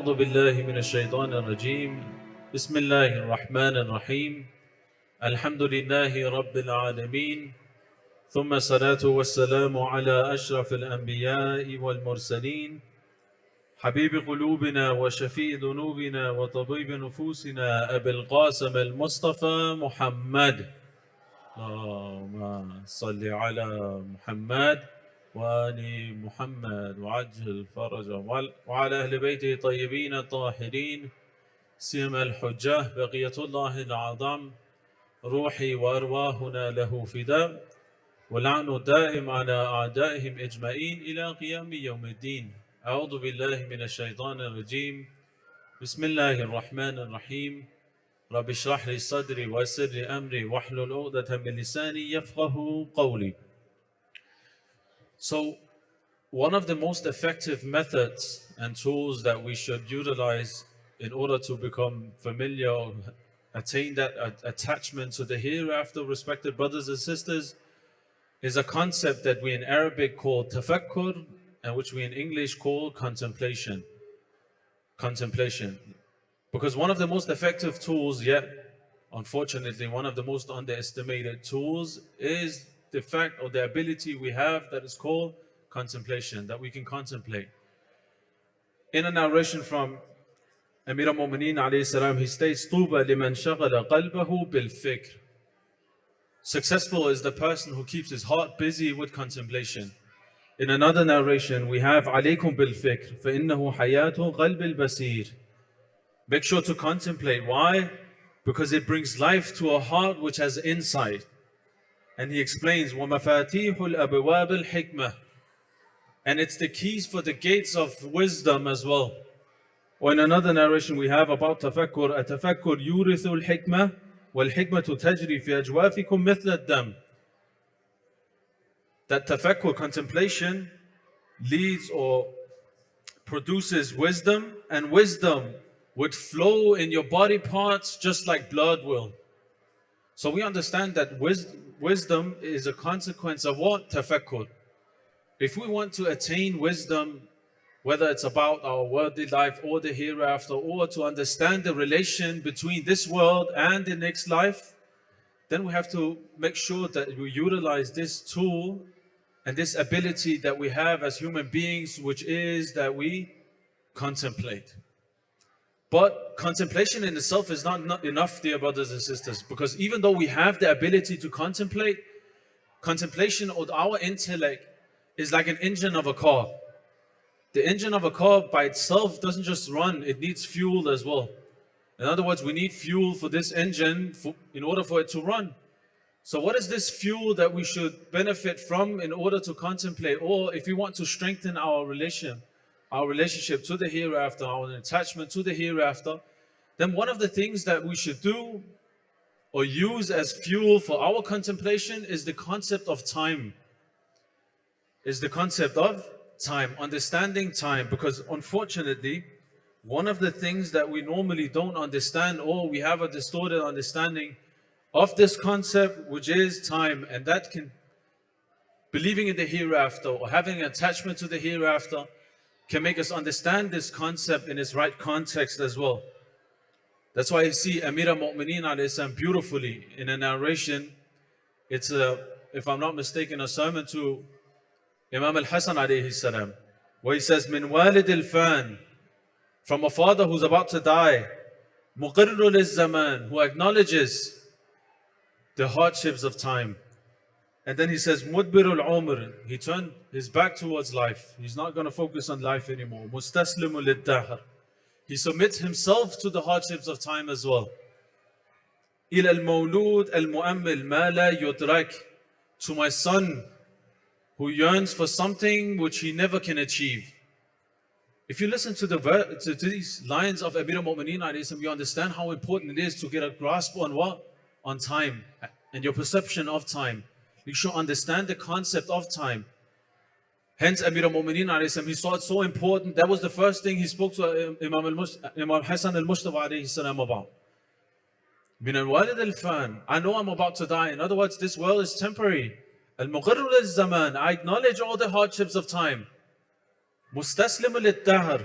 أعوذ بالله من الشيطان الرجيم بسم الله الرحمن الرحيم الحمد لله رب العالمين ثم الصلاة والسلام على أشرف الأنبياء والمرسلين حبيب قلوبنا وشفيع ذنوبنا وطبيب نفوسنا أبي القاسم المصطفى محمد اللهم صل على محمد وآل محمد وعجل فرجه وعلى أهل بيته الطيبين الطاهرين سيما الحجة بقية الله الأعظم روحي وأرواحنا له فداء واللعن الدائم على أعدائهم أجمعين إلى قيام يوم الدين. أعوذ بالله من الشيطان الرجيم بسم الله الرحمن الرحيم رب اشرح لي صدري ويسر لي أمري واحلل عقدة من لساني يفقهوا قولي. So, one of the most effective methods and tools that we should utilize in order to become familiar or attain that attachment to the hereafter, respected brothers and sisters, is a concept that we in Arabic call tafakkur and which we in English call contemplation. Contemplation. Because one of the most effective tools, yet unfortunately one of the most underestimated tools, is the fact or the ability we have that is called contemplation, that we can contemplate. In a narration from Amir al-Mu'mineen alayhi salam, he states, طُوبَى لِمَنْ شَغَلَ قَلْبَهُ بِالْفِكْرِ. Successful is the person who keeps his heart busy with contemplation. In another narration, we have عَلَيْكُمْ بِالْفِكْرِ فَإِنَّهُ حَيَاةُ قَلْبِ الْبَصِيرِ. Make sure to contemplate. Why? Because it brings life to a heart which has insight. And he explains, وَمَفَاتِيحُ الْأَبْوَابِ الْحِكْمَةِ. And it's the keys for the gates of wisdom as well. Or in another narration we have about tafakkur, التفكر يورث الحكمة والحكمة تجري في أجوافكم مثل الدم. That tafakkur, contemplation, leads or produces wisdom, and wisdom would flow in your body parts just like blood will. So we understand that wisdom is a consequence of what? Tafakkur. If we want to attain wisdom, whether it's about our worldly life or the hereafter, or to understand the relation between this world and the next life, then we have to make sure that we utilize this tool and this ability that we have as human beings, which is that we contemplate. But contemplation in itself is not enough, dear brothers and sisters, because even though we have the ability to contemplate, contemplation of our intellect is like an engine of a car. The engine of a car by itself doesn't just run, it needs fuel as well. In other words, we need fuel for this engine in order for it to run. So what is this fuel that we should benefit from in order to contemplate? Or if we want to strengthen our relationship to the hereafter, our attachment to the hereafter, then one of the things that we should do or use as fuel for our contemplation is the concept of time. Understanding time. Because unfortunately, one of the things that we normally don't understand, or we have a distorted understanding of this concept, which is time, and that can, believing in the hereafter or having an attachment to the hereafter, can make us understand this concept in its right context as well. That's why you see Amir al-Mu'mineen alayhi salam beautifully in a narration. It's if I'm not mistaken, a sermon to Imam al-Hasan alayhi salam, where he says, Min walid al-fan, from a father who's about to die, muqirrul al-zaman, who acknowledges the hardships of time. And then he says, Mudbirul umr, he turned his back towards life. He's not going to focus on life anymore. Mustaslimul lid-dahr, he submits himself to the hardships of time as well. Ila al-mawlud al-mu'ammil ma la yudrak, to my son who yearns for something which he never can achieve. If you listen to these lines of Amir al-Mu'mineen, you understand how important it is to get a grasp on what? On time and your perception of time. You should understand the concept of time. Hence, Amir al-Mu'mineen, he saw it so important. That was the first thing he spoke to Imam Hassan al-Mustafa about. Min al-walid al-fan, I know I'm about to die. In other words, this world is temporary. Al-muqirrul al-zaman, I acknowledge all the hardships of time. Mustaslim lid-dahr,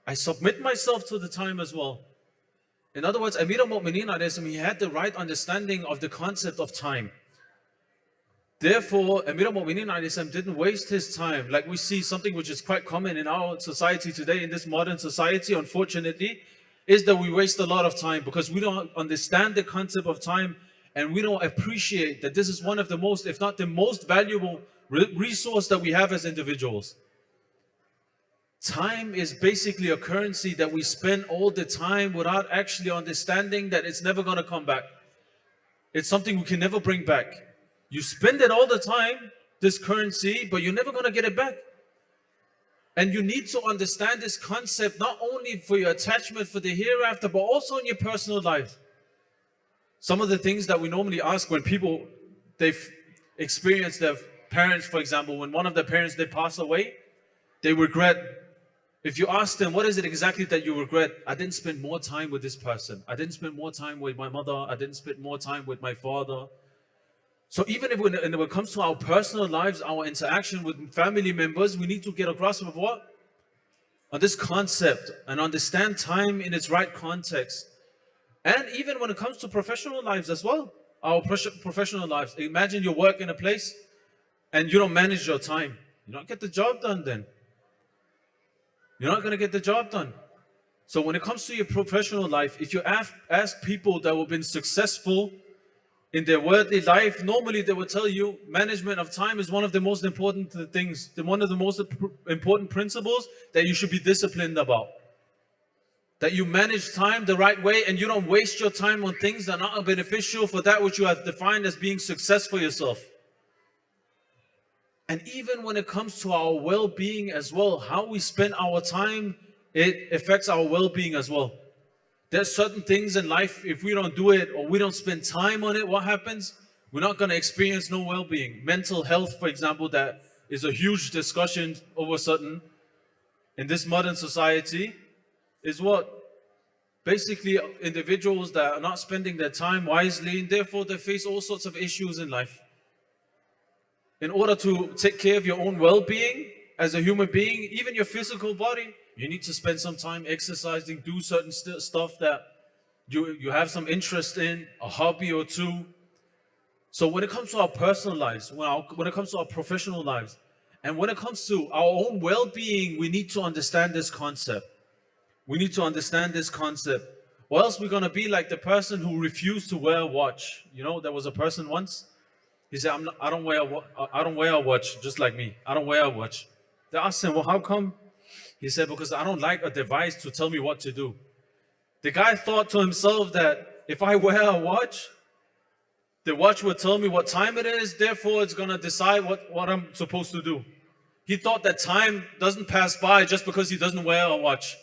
I submit myself to the time as well. In other words, Amir al-Mu'mineen, he had the right understanding of the concept of time. Therefore, Amir al-Mu'mineen didn't waste his time. Like we see something which is quite common in our society today, in this modern society, unfortunately, is that we waste a lot of time because we don't understand the concept of time and we don't appreciate that this is one of the most, if not the most valuable resource that we have as individuals. Time is basically a currency that we spend all the time without actually understanding that it's never going to come back. It's something we can never bring back. You spend it all the time, this currency, but you're never going to get it back. And you need to understand this concept not only for your attachment for the hereafter, but also in your personal life. Some of the things that we normally ask when people, they've experienced their parents, for example, when one of their parents, they pass away, they regret. If you ask them, what is it exactly that you regret? I didn't spend more time with this person. I didn't spend more time with my mother. I didn't spend more time with my father. So even if when it comes to our personal lives, our interaction with family members, we need to get a grasp of what? On this concept and understand time in its right context. And even when it comes to professional lives as well, our professional lives. Imagine you work in a place and you don't manage your time. You don't get the job done then. You're not going to get the job done. So when it comes to your professional life, if you ask people that have been successful in their worldly life, normally they will tell you management of time is one of the most important things, one of the most important principles that you should be disciplined about. That you manage time the right way and you don't waste your time on things that are not beneficial for that which you have defined as being success for yourself. And even when it comes to our well-being as well, how we spend our time, it affects our well-being as well. There's certain things in life, if we don't do it or we don't spend time on it, what happens? We're not going to experience no well-being. Mental health, for example, that is a huge discussion over certain in this modern society, is what? Basically, individuals that are not spending their time wisely, and therefore they face all sorts of issues in life. In order to take care of your own well-being as a human being, even your physical body, you need to spend some time exercising, do certain stuff that you have some interest in, a hobby or two. So when it comes to our personal lives, when it comes to our professional lives, and when it comes to our own well-being, we need to understand this concept. We need to understand this concept. Or else we're going to be like the person who refused to wear a watch. You know, there was a person once, he said, I don't wear a watch, just like me. I don't wear a watch. They asked him, well, how come? He said, because I don't like a device to tell me what to do. The guy thought to himself that if I wear a watch, the watch will tell me what time it is, therefore it's going to decide what I'm supposed to do. He thought that time doesn't pass by just because he doesn't wear a watch.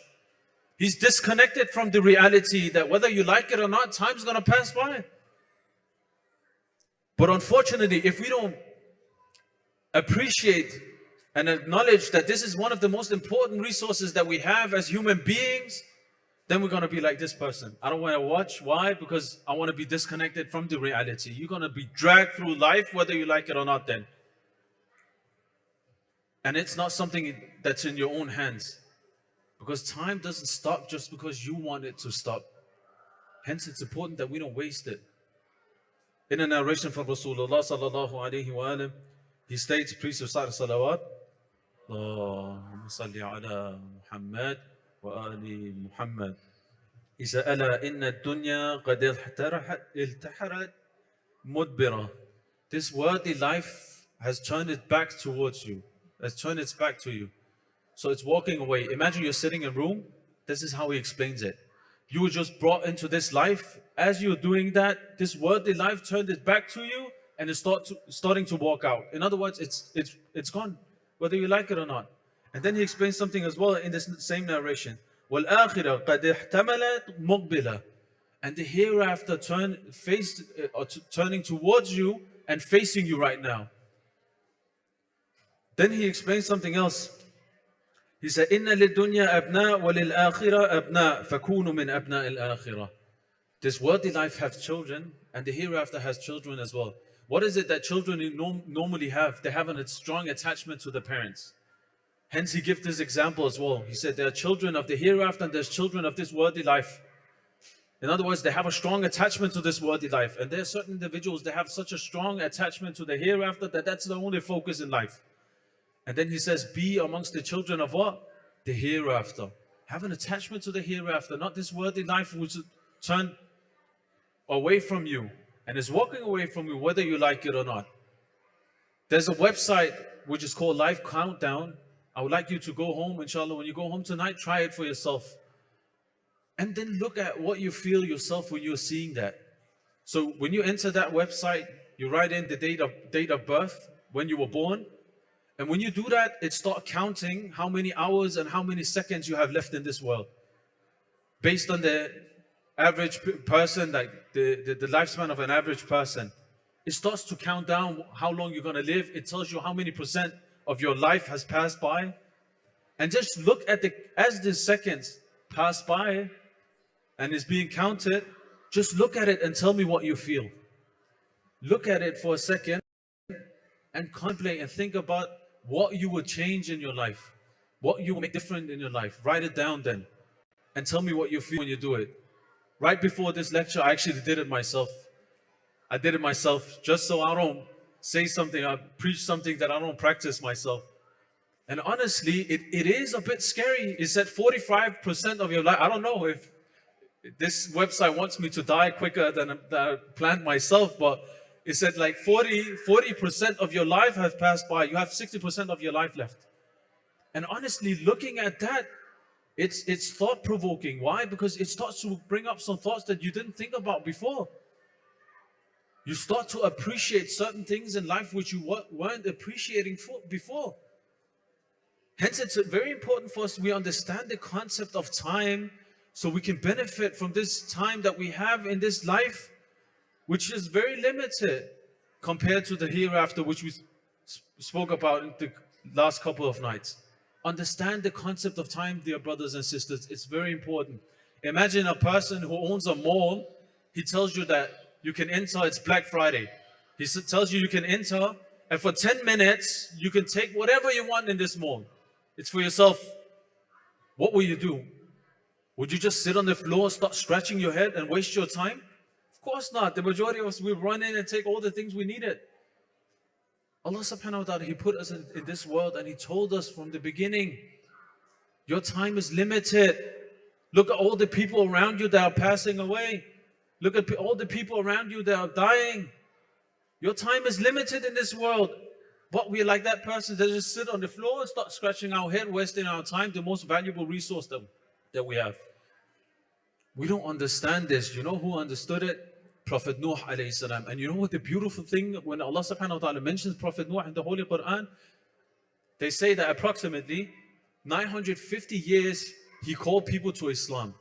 He's disconnected from the reality that whether you like it or not, time's going to pass by. But unfortunately, if we don't appreciate and acknowledge that this is one of the most important resources that we have as human beings, then we're going to be like this person. I don't wear a watch. Why? Because I want to be disconnected from the reality. You're going to be dragged through life whether you like it or not then. And it's not something that's in your own hands. Because time doesn't stop just because you want it to stop. Hence, it's important that we don't waste it. In a narration from Rasulullah sallallahu alayhi wa sallam, he states, please recite salawat. Allahumma salli ala Muhammad wa ali Muhammad. He said, Ala inna dunya qad iltaharat mudbira. This worldly life has turned its back towards you. Has turned its back to you. So it's walking away. Imagine you're sitting in a room. This is how he explains it. You were just brought into this life. As you're doing that, this worldly life turned its back to you and it's starting to walk out. In other words, it's gone, whether you like it or not. And then he explains something as well in this same narration. وَالْآخِرَةُ قَدْ احْتَمَلَتْ مُقْبِلَةً. And the hereafter turning towards you and facing you right now. Then he explains something else. He said, إِنَّ لِلدُّنْيَا أَبْنَاء وَلِلْآخِرَةِ أَبْنَاء فَكُونُوا مِنْ أَبْنَاءِ الْآخِرَةِ. This worldly life has children and the hereafter has children as well. What is it that children normally have? They have a strong attachment to the parents. Hence, he gives this example as well. He said there are children of the hereafter and there's children of this worldly life. In other words, they have a strong attachment to this worldly life. And there are certain individuals that have such a strong attachment to the hereafter that that's the only focus in life. And then he says, be amongst the children of what? The hereafter. Have an attachment to the hereafter, not this worldly life which is turned away from you and is walking away from you whether you like it or not. There's a website which is called Life Countdown. I would like you to go home, inshallah, when you go home tonight, try it for yourself. And then look at what you feel yourself when you're seeing that. So when you enter that website, you write in the date of birth, when you were born. And when you do that, it starts counting how many hours and how many seconds you have left in this world. Based on the average person, like the lifespan of an average person. It starts to count down how long you're going to live. It tells you how many percent of your life has passed by. And just look at as the seconds pass by and is being counted, just look at it and tell me what you feel. Look at it for a second and contemplate and think about what you would change in your life, what you will make different in your life. Write it down then and tell me what you feel when you do it. Right before this lecture, I actually did it myself. I did it myself just so I don't say something, I preach something that I don't practice myself. And honestly, it is a bit scary. It said 45% of your life. I don't know if this website wants me to die quicker than I planned myself, but it said like 40% of your life has passed by. You have 60% of your life left. And honestly, looking at that, it's thought-provoking. Why? Because it starts to bring up some thoughts that you didn't think about before. You start to appreciate certain things in life which you weren't appreciating before. Hence, it's very important for us we understand the concept of time so we can benefit from this time that we have in this life, which is very limited compared to the hereafter, which we spoke about in the last couple of nights. Understand the concept of time, dear brothers and sisters. It's very important. Imagine a person who owns a mall. He tells you that you can enter, it's Black Friday. He tells you can enter, and for 10 minutes, you can take whatever you want in this mall. It's for yourself. What will you do? Would you just sit on the floor, start scratching your head and waste your time? Of course not. The majority of us will run in and take all the things we needed. Allah subhanahu wa ta'ala, He put us in this world and He told us from the beginning, your time is limited. Look at all the people around you that are passing away. Look at all the people around you that are dying. Your time is limited in this world. But we're like that person that just sit on the floor and start scratching our head, wasting our time, the most valuable resource that we have. We don't understand this. You know who understood it? Prophet Nuh alayhi salam. And you know what the beautiful thing, when Allah subhanahu wa ta'ala mentions Prophet Nuh in the Holy Quran, they say that approximately 950 years he called people to Islam.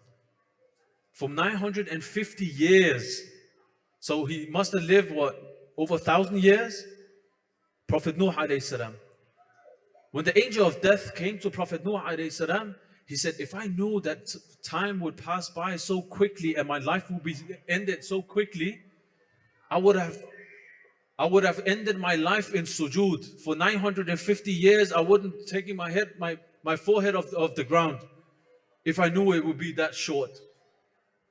From 950 years. So he must have lived, what, over 1,000 years? Prophet Nuh alayhi salam. When the angel of death came to Prophet Nuh alayhi salam, he said, if I knew that time would pass by so quickly and my life would be ended so quickly, I would have ended my life in sujood. For 950 years, I wouldn't take my forehead off the ground if I knew it would be that short.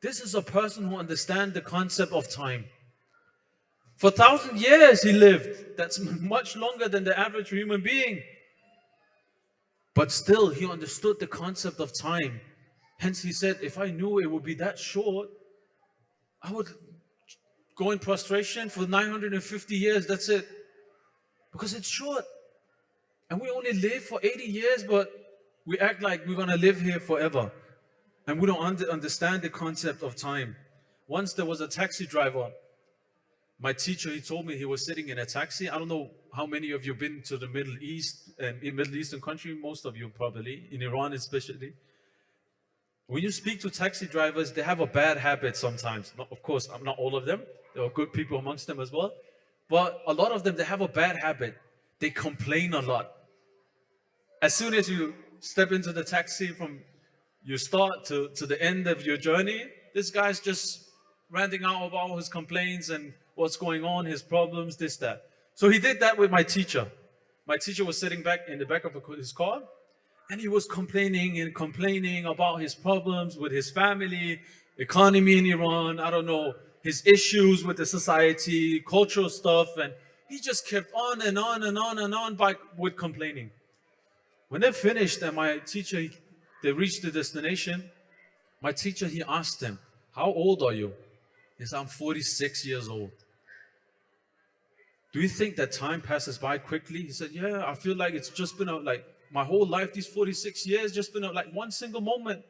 This is a person who understands the concept of time. For 1,000 years he lived. That's much longer than the average human being. But still, he understood the concept of time. Hence he said, if I knew it would be that short, I would go in prostration for 950 years, that's it. Because it's short. And we only live for 80 years, but we act like we're going to live here forever. And we don't understand the concept of time. Once there was a taxi driver. My teacher, he told me he was sitting in a taxi. I don't know how many of you have been to the Middle East, in Middle Eastern country, most of you probably, in Iran especially. When you speak to taxi drivers, they have a bad habit sometimes. Of course, not all of them. There are good people amongst them as well. But a lot of them, they have a bad habit. They complain a lot. As soon as you step into the taxi from your start to the end of your journey, this guy's just ranting out about his complaints and what's going on, his problems, this, that. So he did that with my teacher. My teacher was sitting back in the back of his car, And he was complaining and complaining about his problems with his family, economy in Iran, I don't know, his issues with the society, cultural stuff. And he just kept on and on and on and on with complaining. When they finished and my teacher, they reached the destination, my teacher, he asked him, how old are you? He said, I'm 46 years old. Do you think that time passes by quickly? He said, yeah, I feel like it's just been like my whole life, these 46 years, just been like one single moment.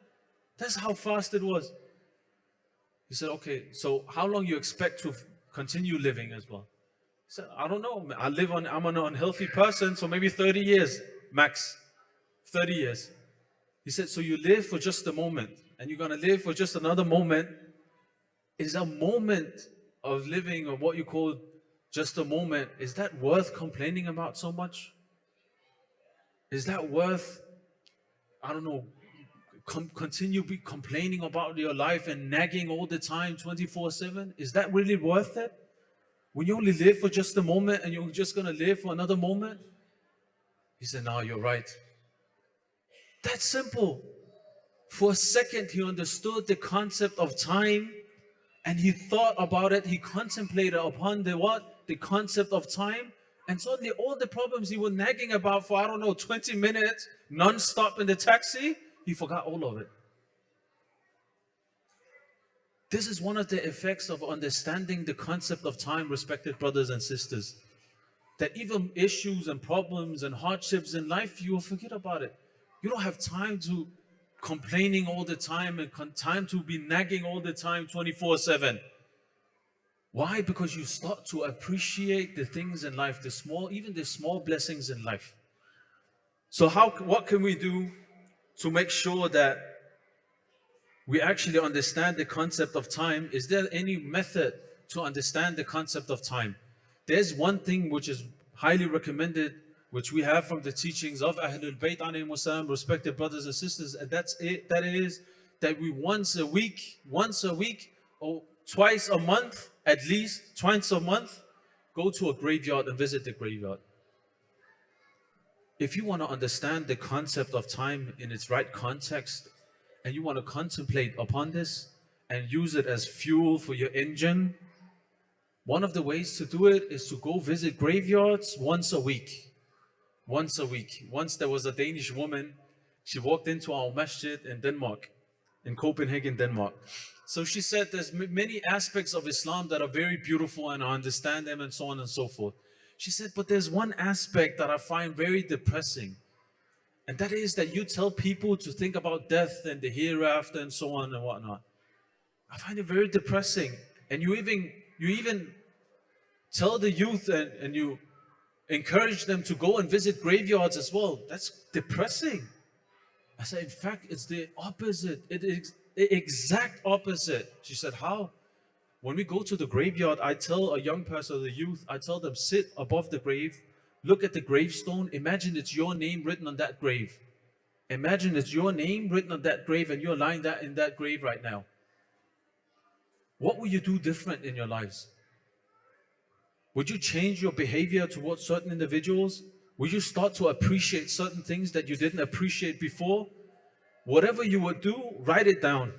That's how fast it was. He said, okay, so how long you expect to continue living as well? He said, I don't know. I'm an unhealthy person, so maybe 30 years max. 30 years. He said, so you live for just a moment, and you're going to live for just another moment. Is a moment of living, or what you call just a moment, is that worth complaining about so much? Is that worth, I don't know, continue be complaining about your life and nagging all the time 24/7? Is that really worth it? When you only live for just a moment and you're just going to live for another moment? He said, no, you're right. That's simple. For a second, he understood the concept of time, and he thought about it. He contemplated upon the what? The concept of time. And suddenly all the problems he was nagging about for, I don't know, 20 minutes, non-stop in the taxi, he forgot all of it. This is one of the effects of understanding the concept of time, respected brothers and sisters. That even issues and problems and hardships in life, you will forget about it. You don't have time to complaining all the time and time to be nagging all the time 24/7. Why? Because you start to appreciate the things in life, even the small blessings in life. So what can we do to make sure that we actually understand the concept of time? Is there any method to understand the concept of time? There's one thing which is highly recommended, which we have from the teachings of Ahlul Bayt alayhimu salam, respected brothers and sisters, and that's it. That is that we once a week, or twice a month, at least twice a month, go to a graveyard and visit the graveyard. If you want to understand the concept of time in its right context, and you want to contemplate upon this and use it as fuel for your engine, one of the ways to do it is to go visit graveyards once a week. Once a week. Once there was a Danish woman, she walked into our masjid in Denmark, in Copenhagen, Denmark. So she said there's many aspects of Islam that are very beautiful and I understand them and so on and so forth. She said, but there's one aspect that I find very depressing. And that is that you tell people to think about death and the hereafter and so on and whatnot. I find it very depressing. And you even tell the youth and you encourage them to go and visit graveyards as well. That's depressing. I said, in fact, it's the opposite. It is the exact opposite. She said, how? When we go to the graveyard, I tell a young person, the youth, I tell them, sit above the grave, look at the gravestone, imagine it's your name written on that grave. Imagine it's your name written on that grave and you're lying in that grave right now. What will you do different in your lives? Would you change your behavior towards certain individuals? Would you start to appreciate certain things that you didn't appreciate before? Whatever you would do, write it down.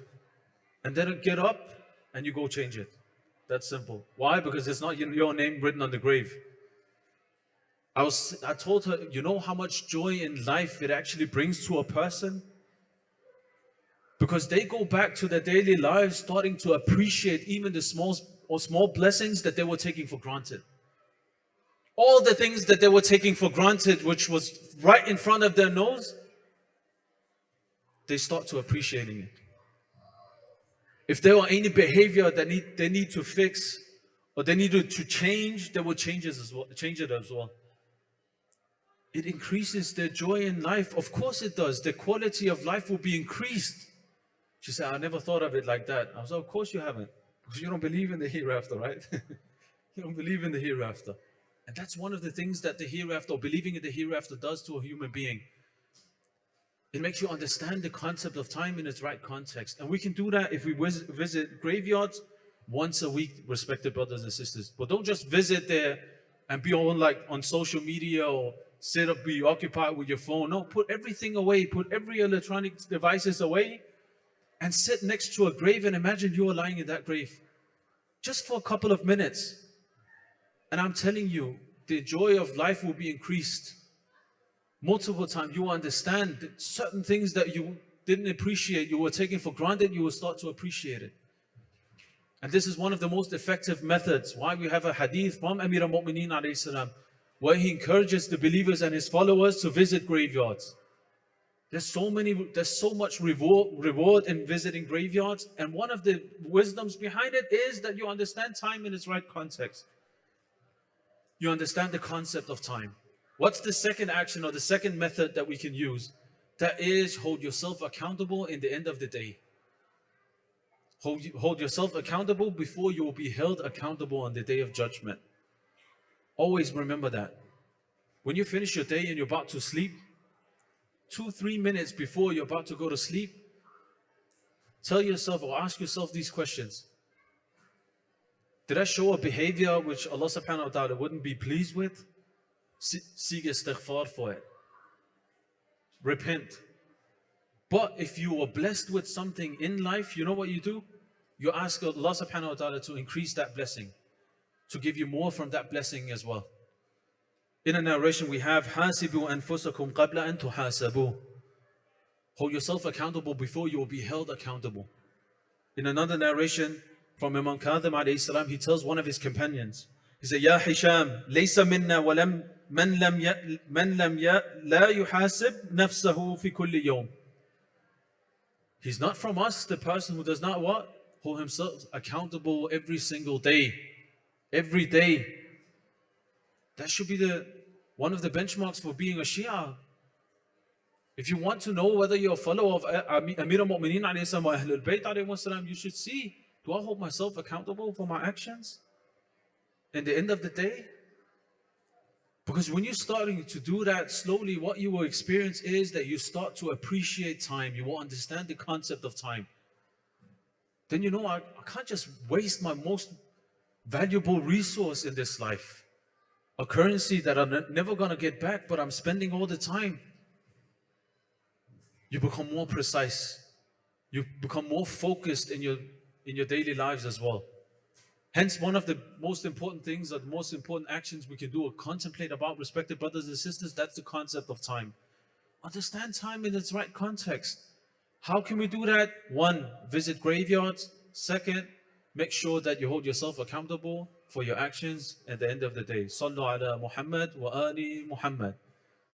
And then get up and you go change it. That's simple. Why? Because it's not your name written on the grave. I told her, you know how much joy in life it actually brings to a person? Because they go back to their daily lives starting to appreciate even the small blessings that they were taking for granted. All the things that they were taking for granted, which was right in front of their nose, they start to appreciating it. If there were any behavior that they need to fix or they needed to change, they will change it as well. It increases their joy in life. Of course it does. The quality of life will be increased. She said, I never thought of it like that. I was like, of course you haven't. Because you don't believe in the hereafter, right? You don't believe in the hereafter. And that's one of the things that the hereafter, or believing in the hereafter, does to a human being. It makes you understand the concept of time in its right context. And we can do that if we visit graveyards once a week, respected brothers and sisters. But don't just visit there and be on social media or sit up, be occupied with your phone. No, put everything away, put every electronic devices away, and sit next to a grave and imagine you are lying in that grave. Just for a couple of minutes. And I'm telling you, the joy of life will be increased. Multiple times, you will understand that certain things that you didn't appreciate, you were taking for granted, you will start to appreciate it. And this is one of the most effective methods. Why we have a hadith from Amir al-Mu'mineen alayhi salam, where he encourages the believers and his followers to visit graveyards. There's so much reward in visiting graveyards, and one of the wisdoms behind it is that you understand time in its right context. You understand the concept of time. What's the second action or the second method that we can use? That is, hold yourself accountable in the end of the day. Hold yourself accountable before you will be held accountable on the day of judgment. Always remember that. When you finish your day and you're about to sleep, 2-3 minutes before you're about to go to sleep, tell yourself or ask yourself these questions. Did I show a behavior which Allah subhanahu wa ta'ala wouldn't be pleased with? Seek istighfar for it. Repent. But if you are blessed with something in life, you know what you do? You ask Allah subhanahu wa ta'ala to increase that blessing, to give you more from that blessing as well. In a narration we have, حَاسِبُوا أَنفُسَكُمْ قَبْلَ أَن تُحَاسَبُوا. Hold yourself accountable before you will be held accountable. In another narration from Imam Qadr alayhi salam, he tells one of his companions, he said, يَا حِشَامْ لَيْسَ مِنَّا وَلَمْ مَنْ لَمْ لَا يُحَاسِبْ نَفْسَهُ فِي كُلِّ يَوْمٍ. He's not from us, the person who does not what? Hold himself accountable every single day. Every day. That should be one of the benchmarks for being a Shia. If you want to know whether you're a follower of Amir al-Mu'mineen alayhi salam or Ahlul Bayt alayhi salam, you should see, do I hold myself accountable for my actions in the end of the day? Because when you're starting to do that slowly, what you will experience is that you start to appreciate time. You will understand the concept of time. Then you know, I can't just waste my most valuable resource in this life. A currency that I'm never going to get back, but I'm spending all the time. You become more precise. You become more focused in your daily lives as well. Hence, one of the most important things or the most important actions we can do or contemplate about, respected brothers and sisters, that's the concept of time. Understand time in its right context. How can we do that? 1, visit graveyards. 2, make sure that you hold yourself accountable for your actions at the end of the day. Sallu ala Muhammad wa ali Muhammad.